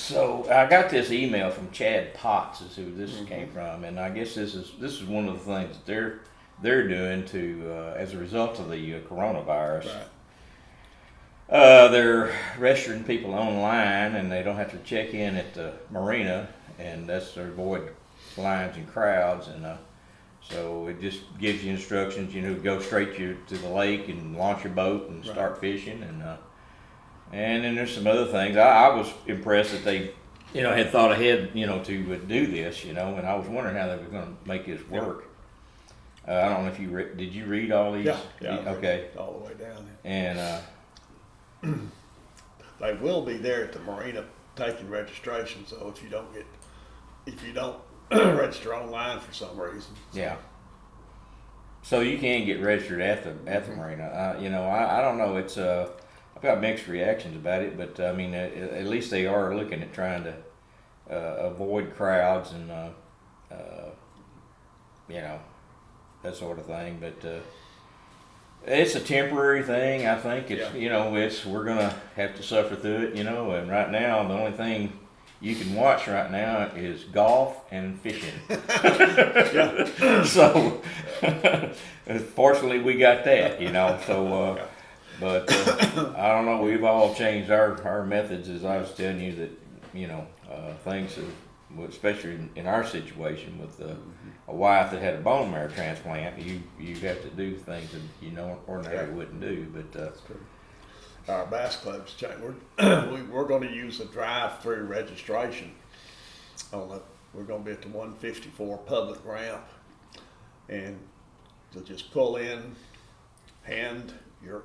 So I got this email from Chad Potts, is who this came from, and I guess this is one of the things that they're doing to as a result of the coronavirus. Right. They're registering people online, and they don't have to check in at the marina, and that's to avoid lines and crowds. And so it just gives you instructions. Go straight to the lake and launch your boat and start fishing. And then there's some other things. I was impressed that they, had thought ahead, to do this, and I was wondering how they were going to make this work. I don't know if did you read all these? Yeah. Okay. All the way down there. And they will be there at the marina taking registration. So if you don't register online for some reason. Yeah. So you can get registered at the marina. I don't know. It's I've got mixed reactions about it, but I mean, at least they are looking at trying to avoid crowds and that sort of thing. But it's a temporary thing. I think it's we're gonna have to suffer through it. And right now the only thing you can watch right now is golf and fishing. So fortunately we got that. So. But I don't know. We've all changed our methods, as I was telling you that things have, especially in our situation with a wife that had a bone marrow transplant, you have to do things that ordinarily wouldn't do. But that's true. Our Bass Club's changed. We're going to use a drive-through registration. We're going to be at the 154 public ramp, and to just pull in, hand your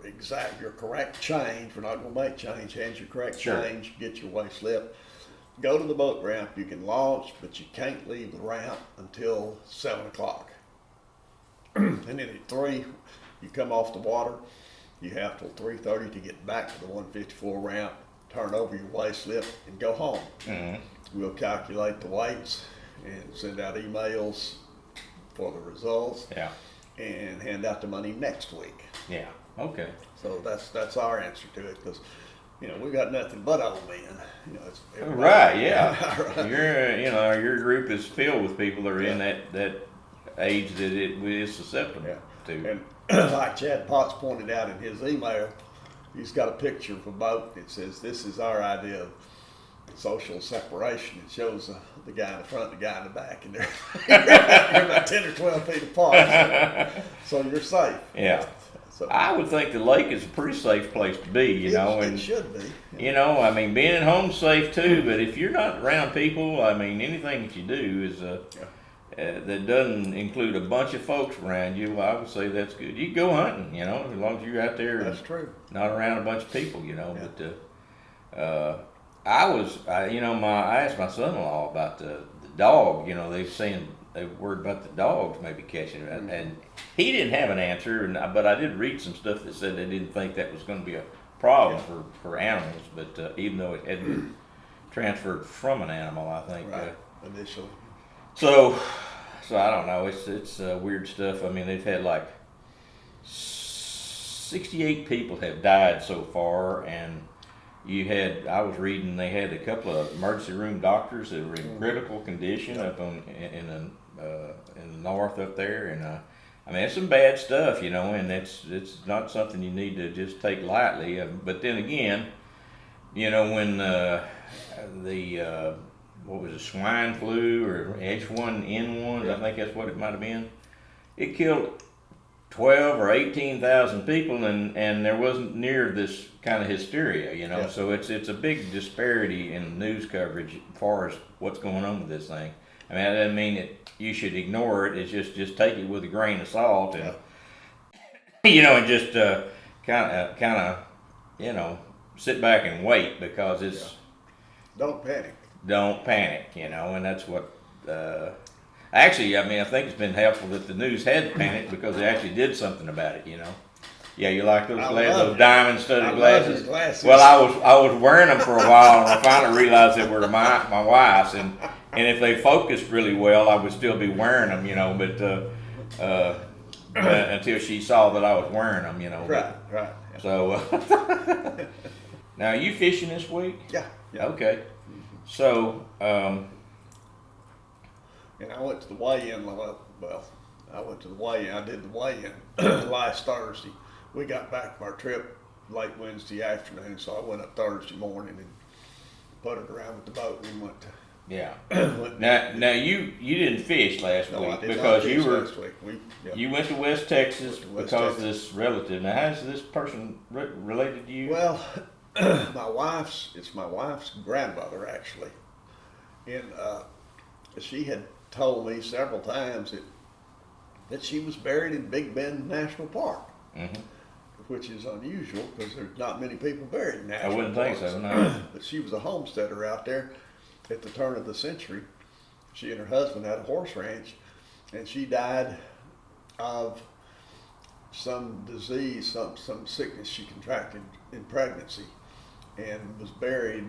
correct change. We're not going to make change. Hand your correct change. Get your way slip. Go to the boat ramp. You can launch, but you can't leave the ramp until 7 o'clock. And then at 3, you come off the water. You have till 3:30 to get back to the 154 ramp. Turn over your way slip and go home. We'll calculate the weights and send out emails for the results. Yeah. And hand out the money next week. Yeah. Okay. So that's our answer to it, because we got nothing but old men. It's right. Yeah. Your group is filled with people that are in that age that it is susceptible to. And like Chad Potts pointed out in his email, he's got a picture of a boat that says, "This is our idea of social separation." It shows the guy in the front and the guy in the back, and they're about 10 or 12 feet apart. So you're safe. Yeah. So, I would think the lake is a pretty safe place to be, It should be. I mean, being at home's safe too, but if you're not around people, I mean, anything that you do is that doesn't include a bunch of folks around you, well, I would say that's good. You can go hunting, as long as you're out there. That's true. Not around a bunch of people, But I asked my son-in-law about the dog. They were worried about the dogs maybe catching it, and he didn't have an answer. But I did read some stuff that said they didn't think that was going to be a problem for animals. But even though it had been transferred from an animal, I think initially. So I don't know. It's weird stuff. I mean, they've had like 68 people have died so far, and I was reading they had a couple of emergency room doctors that were in critical condition up in the north up there, and I mean, it's some bad stuff, and it's not something you need to just take lightly. But then again, when what was it, swine flu or H1N1, I think that's what it might have been. It killed 12 or 18,000 people, and there wasn't near this kind of hysteria, So it's a big disparity in news coverage as far as what's going on with this thing. I mean, that doesn't mean that you should ignore it. It's just take it with a grain of salt, and and just kind of sit back and wait, because it's don't panic, and that's what. Actually, I mean, I think it's been helpful that the news had panicked, because they actually did something about it, Yeah, you like those glasses, those diamond-studded glasses? Glasses? Well, I was wearing them for a while, and I finally realized they were my wife's, and if they focused really well, I would still be wearing them, but until she saw that I was wearing them, Right. Yeah. So, now, are you fishing this week? Yeah. Okay. So, And I went to the weigh-in. I went to the weigh-in. I did the weigh-in last Thursday. We got back from our trip late Wednesday afternoon, so I went up Thursday morning and puttered around with the boat and went to. yeah. went Now you didn't fish last No, I week did not because fish you were last week. you went to West Texas Went to West because Texas. this relative. Now, how's this person related to you? Well, it's my wife's grandmother actually, and she had told me several times that she was buried in Big Bend National Park, which is unusual because there's not many people buried in national I wouldn't parks. think so. No. But she was a homesteader out there at the turn of the century. She and her husband had a horse ranch, and she died of some disease, some sickness she contracted in pregnancy, and was buried.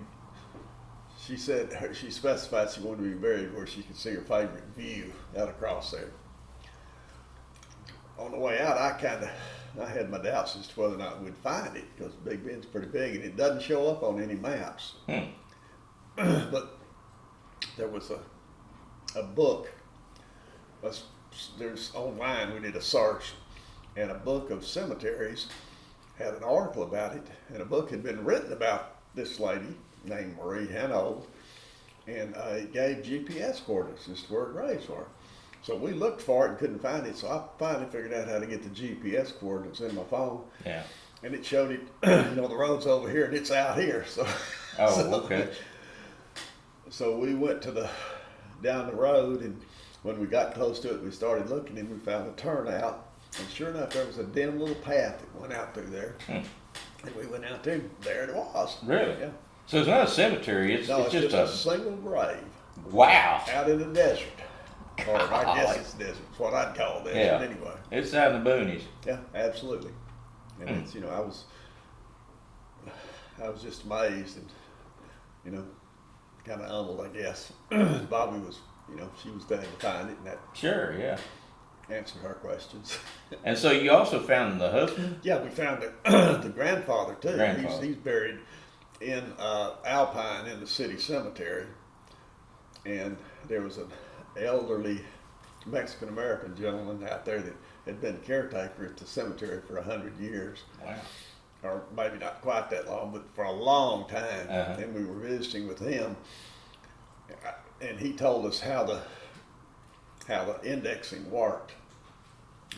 She said she specified she wanted to be buried where she could see her favorite view out across there. On the way out, I had my doubts as to whether or not we'd find it because Big Bend's pretty big and it doesn't show up on any maps. But there was a book. There's online. We did a search, and a book of cemeteries had an article about it, and a book had been written about this lady named Marie Hanold, and it gave GPS coordinates as to where her graves were. So we looked for it and couldn't find it, so I finally figured out how to get the GPS coordinates in my phone. Yeah. And it showed it, the road's over here and it's out here. So, Okay. So we went down the road, and when we got close to it, we started looking, and we found a turnout. And sure enough, there was a dim little path that went out through there. And we went out there, and there it was. Really? Yeah. So it's not a cemetery. It's No, it's just a single grave wow. out in the desert. Or I guess Golly. it's desert. It's what I'd call desert Yeah. anyway. It's out in the boonies. Yeah, absolutely. And it's, I was just amazed and, kind of humbled, I guess. Bobby was, she was glad to find it, and that Sure. Yeah. answered her questions. And so you also found the husband. Yeah, we found the grandfather too. Grandfather. He's buried in Alpine in the city cemetery, and there was an elderly Mexican American gentleman out there that had been caretaker at the cemetery for 100 years. Wow. Or maybe not quite that long, but for a long time. Uh-huh. And we were visiting with him, and he told us how the indexing worked.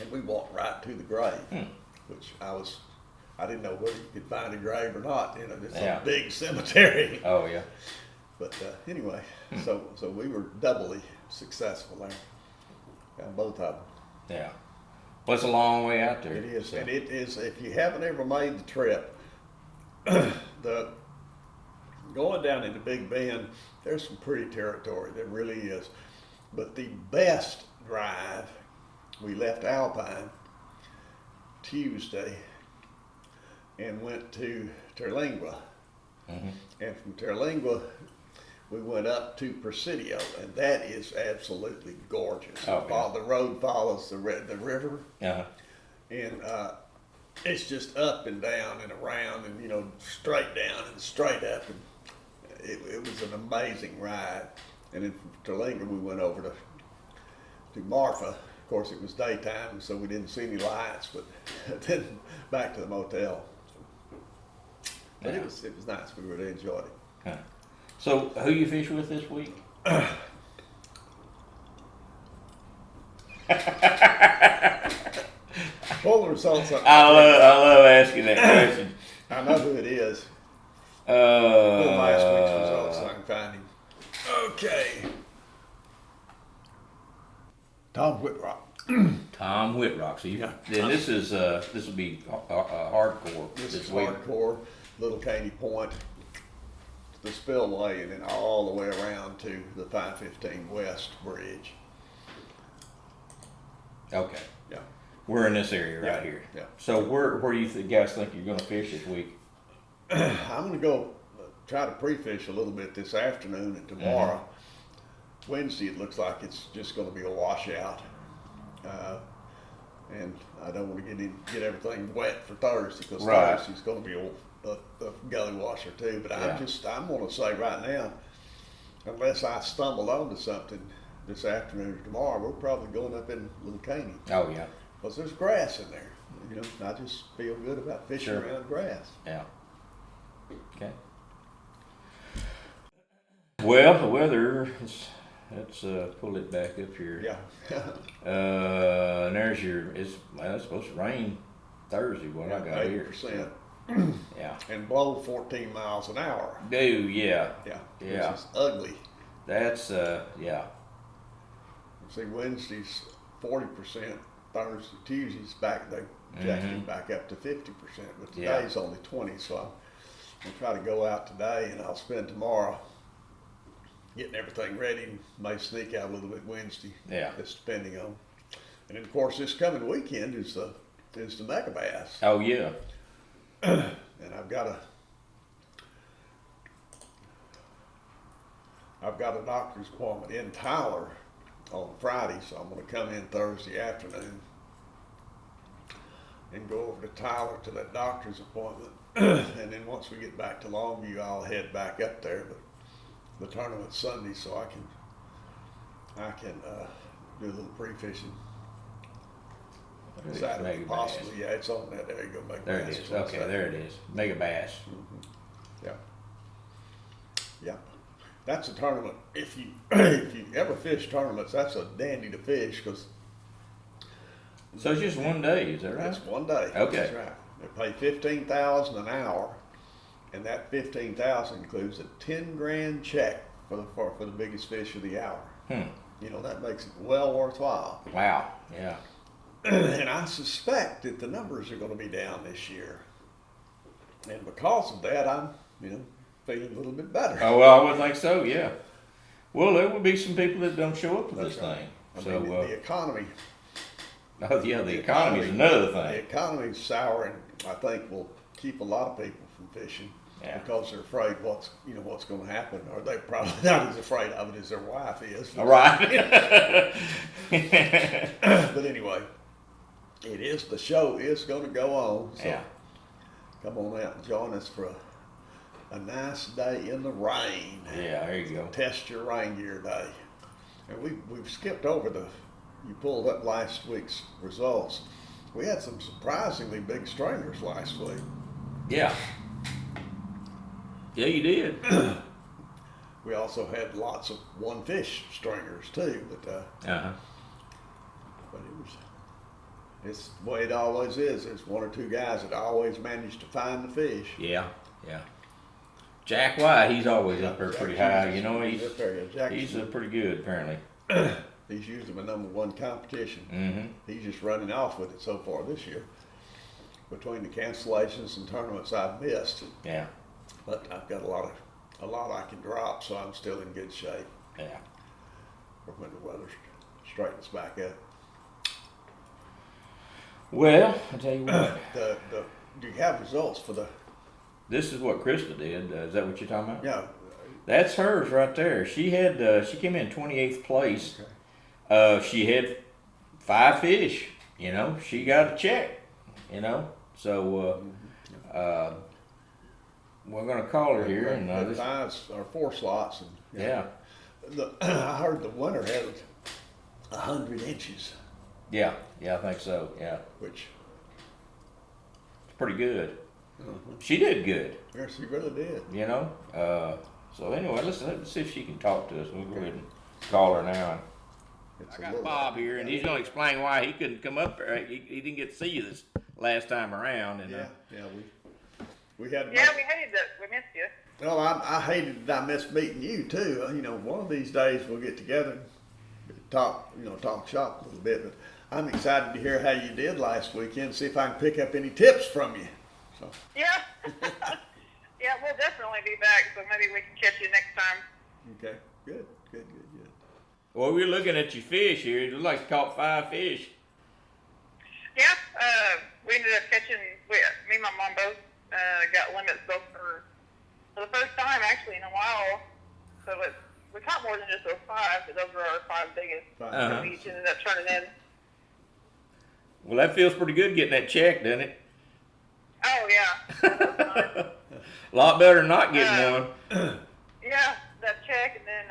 And we walked right to the grave, which I didn't know whether you could find a grave or not. It's a big cemetery. Oh yeah. But anyway, so we were doubly successful there. Got both of them. Yeah. Well, it's a long way out there. It is, so. and it is. If you haven't ever made the trip, going down into Big Bend, there's some pretty territory. There really is. But the best drive, we left Alpine Tuesday and went to Terlingua, and from Terlingua we went up to Presidio, and that is absolutely gorgeous. Oh, yeah. The road follows the river, Uh-huh. and it's just up and down and around, and straight down and straight up, and it was an amazing ride. And then from Terlingua we went over to Marfa. Of course, it was daytime, so we didn't see any lights, but then back to the motel. But Yeah. it was nice. We really enjoyed it. Huh. So who you fish with this week? Pull the results up. I love asking that question. I know who it is. Pull last week's results so I can find him. Okay. Tom Whitrock. Tom Whitrock. So then this will be hardcore This is week. hardcore. Little Caney Point, the spillway, and then all the way around to the 515 West Bridge. Okay. Yeah. We're in this area right Yeah, here. yeah. So where do you guys think you're going to fish this week? I'm going to go try to pre-fish a little bit this afternoon and tomorrow. Wednesday, it looks like it's just going to be a washout. And I don't want to get everything wet for Thursday because Thursday's going to be a gully washer too. But I'm going to say right now, unless I stumble onto something this afternoon or tomorrow, we're probably going up in Little Caney. Oh, yeah. Because there's grass in there. You know, I just feel good about fishing Sure. around grass. Yeah. Okay. Well, the weather, let's pull it back up here. Yeah. And there's it's supposed to rain Thursday, what I got here. 8%. Yeah. And blow 14 miles an hour. Do, yeah. Yeah. Yeah. Which is ugly. That's, yeah. See, Wednesday's 40%, Thursday, Tuesday's back, they jacked it back up to 50%, but today's only 20, so I'll try to go out today and I'll spend tomorrow getting everything ready and may sneak out a little bit Wednesday. Yeah. Just depending on. And then of course this coming weekend is the Mega Bass. Oh, yeah. And I've got a doctor's appointment in Tyler on Friday, so I'm going to come in Thursday afternoon and go over to Tyler to that doctor's appointment. And then once we get back to Longview, I'll head back up there. But the tournament's Sunday, so I can do a little pre-fishing. Saturday, Mega possibly. Bass. Yeah, it's on that. There you go. Mega There it Bass. is. Okay, there it is. Mega Bass. Yeah. Yeah. That's a tournament. If you ever fish tournaments, that's a dandy to fish because So it's just one day, is that right? it's one day. Okay. That's right. They pay $15,000 an hour, and that $15,000 includes a $10,000 check for the biggest fish of the hour. You know, that makes it well worthwhile. Wow. Yeah. And I suspect that the numbers are going to be down this year, and because of that, I'm feeling a little bit better. Oh, well, I would think so, yeah. Well, there will be some people that don't show up to this right. thing. I mean, the economy. Oh, yeah, the economy is another The thing. economy's sour, and I think will keep a lot of people from fishing because they're afraid what's going to happen, or they're probably not as afraid of it as their wife is. All right. But anyway, the show is going to go on. So come on out and join us for a nice day in the rain. Yeah, there you go. Test your rain gear day. And we've skipped over you pulled up last week's results. We had some surprisingly big stringers last week. Yeah. Yeah, you did. We also had lots of one fish stringers too, but it's the way it always is. There's one or two guys that always manage to find the fish. Yeah, yeah. Jack White, he's always up there pretty high. You know, he's pretty good apparently. He's usually my #1 competition. Mm-hmm. He's just running off with it so far this year. Between the cancellations and tournaments I've missed. Yeah. But I've got a lot I can drop, so I'm still in good shape. Yeah. For when the weather straightens back up. Well, I'll tell you what. Do you have results for the? This is what Christa did. Is that what you're talking about? Yeah. That's hers right there. She had she came in 28th place. Okay. She had 5 fish. You know, she got a check. You know, so we're gonna call her here and the 5s or 4 slots and yeah. I heard the winner had 100 inches. Yeah, I think so. Yeah, Which it's pretty good. She did good. Yes, she really did. You know. So anyway, let's see if she can talk to us. We'll go ahead and call her now. I got Bob here, and he's going to explain why he couldn't come up there. He didn't get to see you this last time around. And we had. Yeah, we hated that. We missed you. Well, I hated that I missed meeting you too. You know, one of these days we'll get together, talk shop a little bit. But I'm excited to hear how you did last weekend. See if I can pick up any tips from you. So. Yeah. Yeah, we'll definitely be back. So maybe we can catch you next time. Okay. Good. Well, we're looking at your fish here. It looks like you caught 5 fish. Yeah. We ended up catching. Me and my mom both got limits both for the first time actually in a while. So we caught more than just those 5, but those were our 5 biggest. So we each ended up turning in. Well, that feels pretty good getting that check, doesn't it? Oh yeah. A lot better than not getting one. Yeah, that check, and then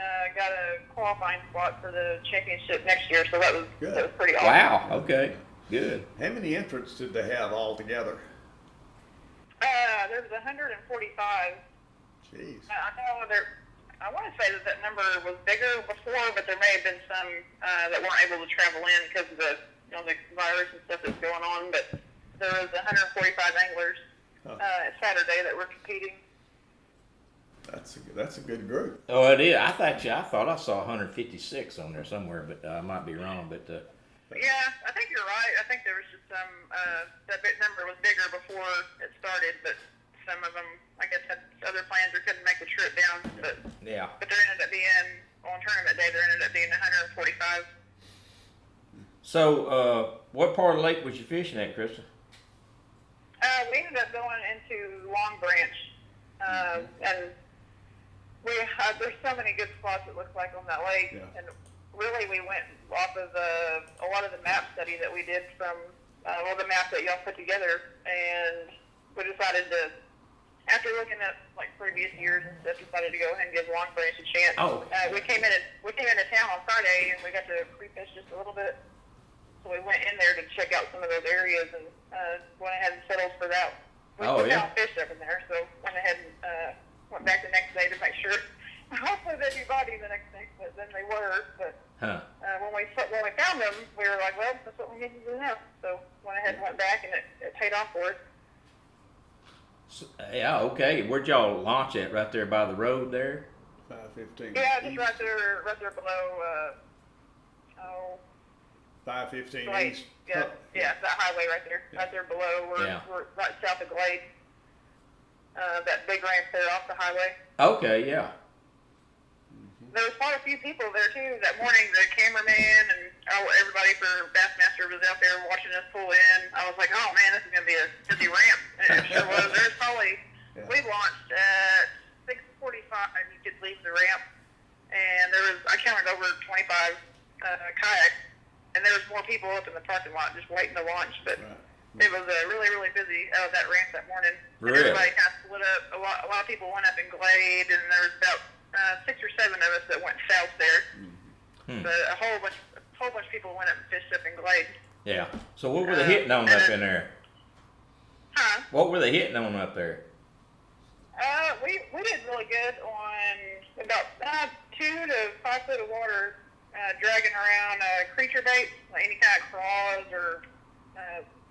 qualifying spot for the championship next year, so that was pretty awesome. Wow. Okay. Good. How many entrants did they have altogether? There was 145. Jeez. I know I want to say that number was bigger before, but there may have been some that weren't able to travel in because of the the virus and stuff that's going on. But there was 145 anglers Saturday that were competing. That's a good group. Oh, it is. I thought I saw 156 on there somewhere, but I might be wrong. But yeah, I think you're right. I think there was just some that big number was bigger before it started, but some of them, I guess, had other plans or couldn't make the trip down. But yeah. But there ended up being on tournament day. There ended up being 145. So, what part of the lake was you fishing at, Christa? We ended up going into Long Branch, and there's so many good spots it looks like on that lake. Yeah. And really, we went off of a lot of the map study that we did from the map that y'all put together, and we decided to, after looking at like previous years and stuff, decided to go ahead and give Long Branch a chance. Oh. We came into town on Friday, and we got to pre-fish just a little bit. So we went in there to check out some of those areas and went ahead and settled for that. We found fish up in there, so went ahead and went back the next day to make sure. Hopefully they'd be body the next day, but then they were. But when we found them, we were like, well, that's what we need to do now. So went ahead and went back, and it paid off for us. So, yeah. Okay. Where'd y'all launch at? Right there by the road there. 515. Yeah, just right there below. 515 Glade. east. Yeah, that highway right there, right there below. We're right south of Glade. That big ramp there off the highway. Okay, yeah. There was quite a few people there too that morning. The cameraman and everybody for Bassmaster was out there watching us pull in. I was like, oh man, this is gonna be a busy ramp. And it sure was. There's probably we launched at 6:45. You could leave the ramp, and I counted over 25 kayaks. And there was more people up in the parking lot just waiting to launch, but it was really, really busy out of that ramp that morning. Really? And everybody kind of split up. A lot of people went up in Glade, and there was about 6 or 7 of us that went south there. But a whole bunch of people went up and fished up in Glade. Yeah. So what were they hitting on up in there? Huh? What were they hitting on up there? We did really good on about 2 to 5 foot of water. Dragging around creature baits, like any kind of craws or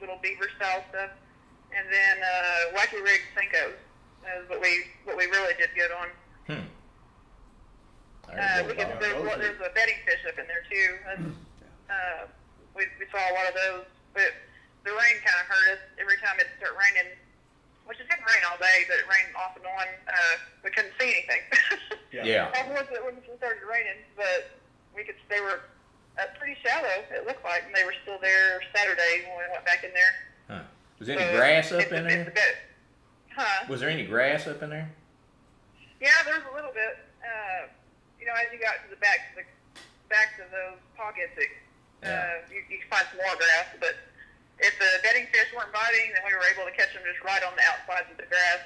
little beaver style stuff, and then wacky rig Senkos is what we really did good on. There's a bedding fish up in there too. We saw a lot of those, but the rain kind of hurt us every time it started raining, which it didn't rain all day, but it rained off and on. We couldn't see anything. Yeah. Once it started raining, but they were pretty shallow, it looked like, and they were still there Saturday when we went back in there. Huh. Was there any grass up in there? Huh? Was there any grass up in there? Yeah, there was a little bit. As you got to the backs of those pockets, you could find some more grass. But if the bedding fish weren't biting, then we were able to catch them just right on the outsides of the grass.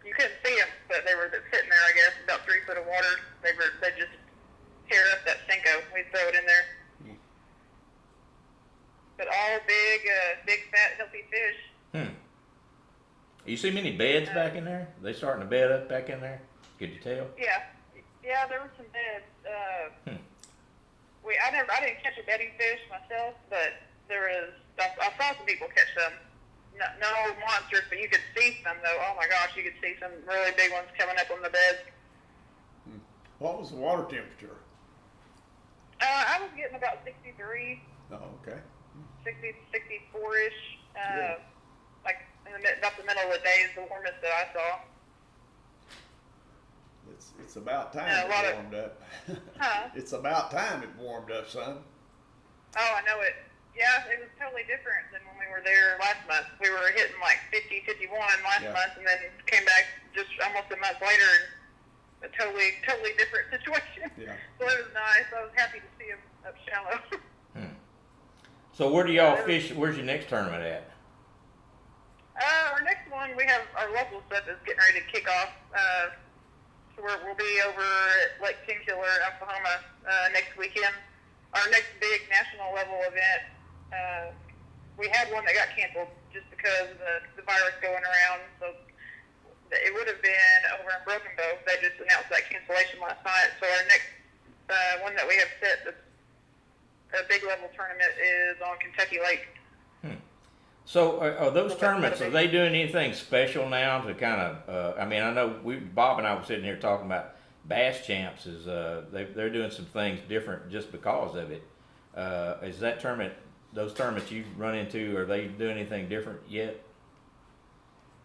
You couldn't see them, but they were sitting there, I guess, about 3 foot of water. They just tear up that Senko. We'd throw it in there. But all big, fat, healthy fish. You see many beds back in there? They starting to bed up back in there? Could you tell? Yeah, there were some beds. I didn't catch a bedding fish myself, but I saw some people catch some. No monsters, but you could see some though. Oh my gosh, you could see some really big ones coming up on the beds. What was the water temperature? I was getting about 63. Oh, okay. 64-ish. Like about the middle of the day is the warmest that I saw. It's about time it warmed up. Huh? It's about time it warmed up, son. Oh, I know it. Yeah, it was totally different than when we were there last month. We were hitting like 50, 51 last month, and then came back just almost a month later, and a totally different situation. Yeah. So it was nice. I was happy to see him up shallow. So where do y'all fish? Where's your next tournament at? Our next one, we have our local stuff is getting ready to kick off. So we'll be over at Lake Tenkiller, Oklahoma, next weekend. Our next big national level event. We had one that got canceled just because of the virus going around. So it would have been over in Broken Bow. They just announced that cancellation last night. So our next one that we have set, that's a big level tournament, is on Kentucky Lake. So are those tournaments, are they doing anything special now to kind of, I mean, I know Bob and I were sitting here talking about Bass Champs is, they're doing some things different just because of it. Is that tournament, those tournaments you've run into, are they doing anything different yet?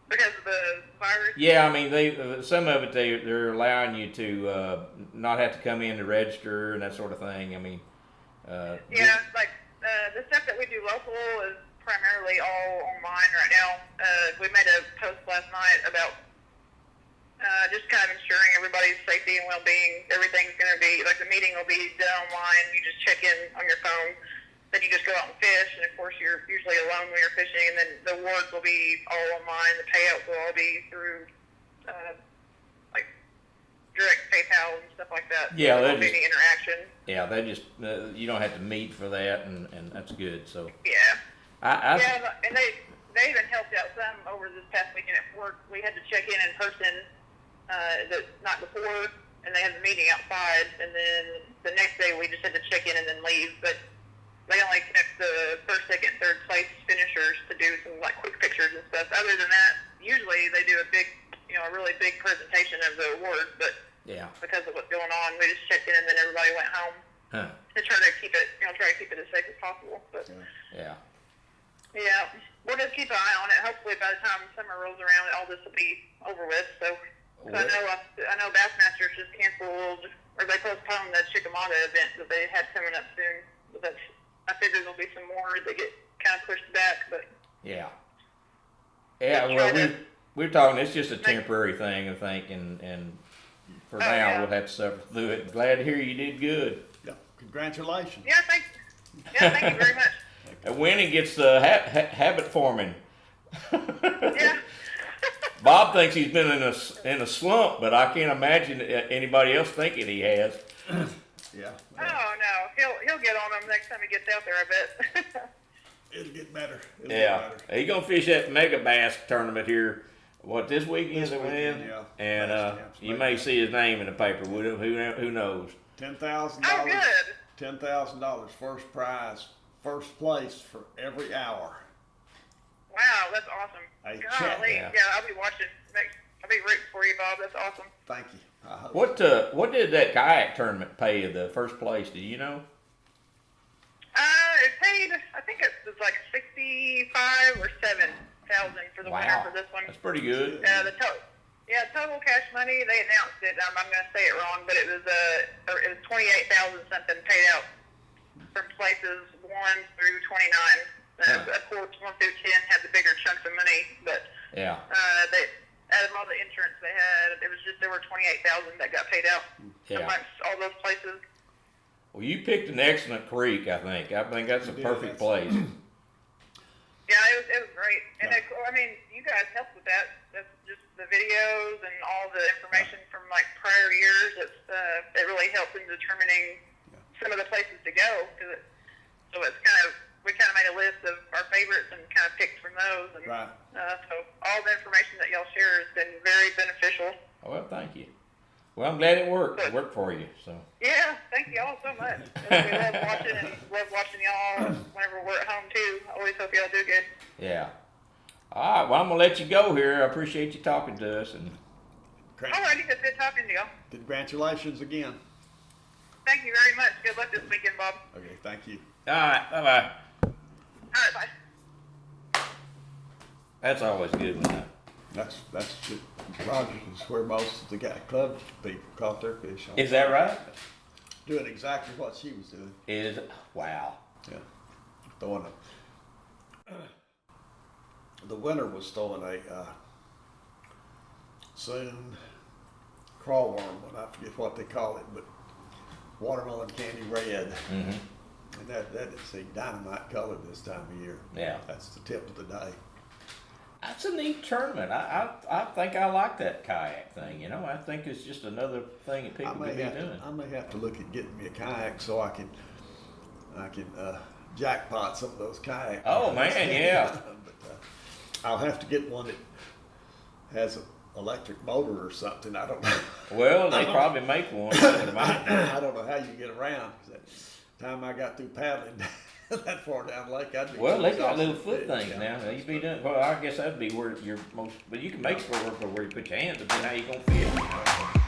Because of the virus? Yeah, I mean, some of it, they're allowing you to not have to come in to register and that sort of thing. I mean, yeah, like the stuff that we do local is primarily all online right now. We made a post last night about just kind of ensuring everybody's safety and well-being. Everything's going to be, like the meeting will be done online. You just check in on your phone. Then you just go out and fish, and of course you're usually alone when you're fishing, and then the awards will be all online. The payouts will all be through like direct PayPal and stuff like that. Yeah, so there won't be any interaction. Yeah, they just, you don't have to meet for that, and that's good, so. Yeah. Yeah, and they even helped out some over this past weekend at work. We had to check in person the night before, and they had the meeting outside, and then the next day we just had to check in and then leave. But they only kept the first, second, third place finishers to do some like quick pictures and stuff. Other than that, usually they do a big, a really big presentation of the awards. But yeah, because of what's going on, we just checked in and then everybody went home. To try to keep it, as safe as possible. But yeah. Yeah, we'll just keep an eye on it. Hopefully, by the time summer rolls around, all this will be over with. So, I know Bassmasters just canceled, or they postponed that Chickamauga event that they had coming up soon. But I figure there'll be some more that get kind of pushed back. But yeah, well, we're talking. It's just a temporary thing, I think, and for now we'll have to suffer through it. Glad to hear you did good. Yeah, congratulations. Yeah, thank you very much. And winning gets habit forming. Yeah. Bob thinks he's been in a slump, but I can't imagine anybody else thinking he has. Yeah. Oh no, he'll get on them next time he gets out there. I bet. It'll get better. He's gonna fish that mega bass tournament here. What, this weekend? Yeah. And you may see his name in the paper. Who knows? $10,000. Oh, good. $10,000 first prize. First place for every hour. Wow, that's awesome. Hey, Golly, yeah, I'll be watching. I'll be rooting for you, Bob. That's awesome. Thank you. I hope What did that kayak tournament pay the first place? Do you know? It paid, I think it was like 65 or 7,000 for the winner for this one. That's pretty good. Total cash money. They announced it. I'm going to say it wrong, but it was 28,000 something paid out from places 1 through 29. Of course, 1 through 10 had the bigger chunks of money, but they out of all the insurance they had, there were 28,000 that got paid out amongst all those places. Well, you picked an excellent creek. I think that's a perfect place. Yeah, it was great, and I mean, you guys helped with that. That's just the videos and all the information from like prior years. It really helped in determining some of the places to go, so we kind of made a list of our favorites and kind of picked from those, and so all the information that y'all share has been very beneficial. Oh, well, thank you. Well, I'm glad it worked. It worked for you. So. Yeah, thank y'all so much. We love watching and love watching y'all whenever we're at home too. I always hope y'all do good. Yeah. All right. Well, I'm gonna let you go here. I appreciate you talking to us. And. Alrighty, it's good talking to y'all. Congratulations again. Thank you very much. Good luck this weekend, Bob. Okay, thank you. All right. Bye-bye. All right, bye. That's always good, man. That's Rogers is where most of the club people caught their fish on. Is that right? Doing exactly what she was doing. Wow. Yeah. Throwing the winner was throwing a soon crawworm, and I forget what they call it, but watermelon candy red. Mm-hmm. And that is a dynamite color this time of year. Yeah. That's the tip of the day. That's a neat tournament. I think I like that kayak thing. You know, I think it's just another thing that people could be doing. I may have to look at getting me a kayak so I can jackpot some of those kayaks. Oh man, yeah. But, I'll have to get one that has an electric motor or something. I don't know. Well, they probably make one. I would imagine. I don't know how you get around. 'Cause that time I got through paddling that far down the lake, I'd be Well, too they got exhausted little to foot do it, things yeah. now. You be doing. Well, I guess that'd be where you're most. But you can make it where you put your hands. But how you gonna fit?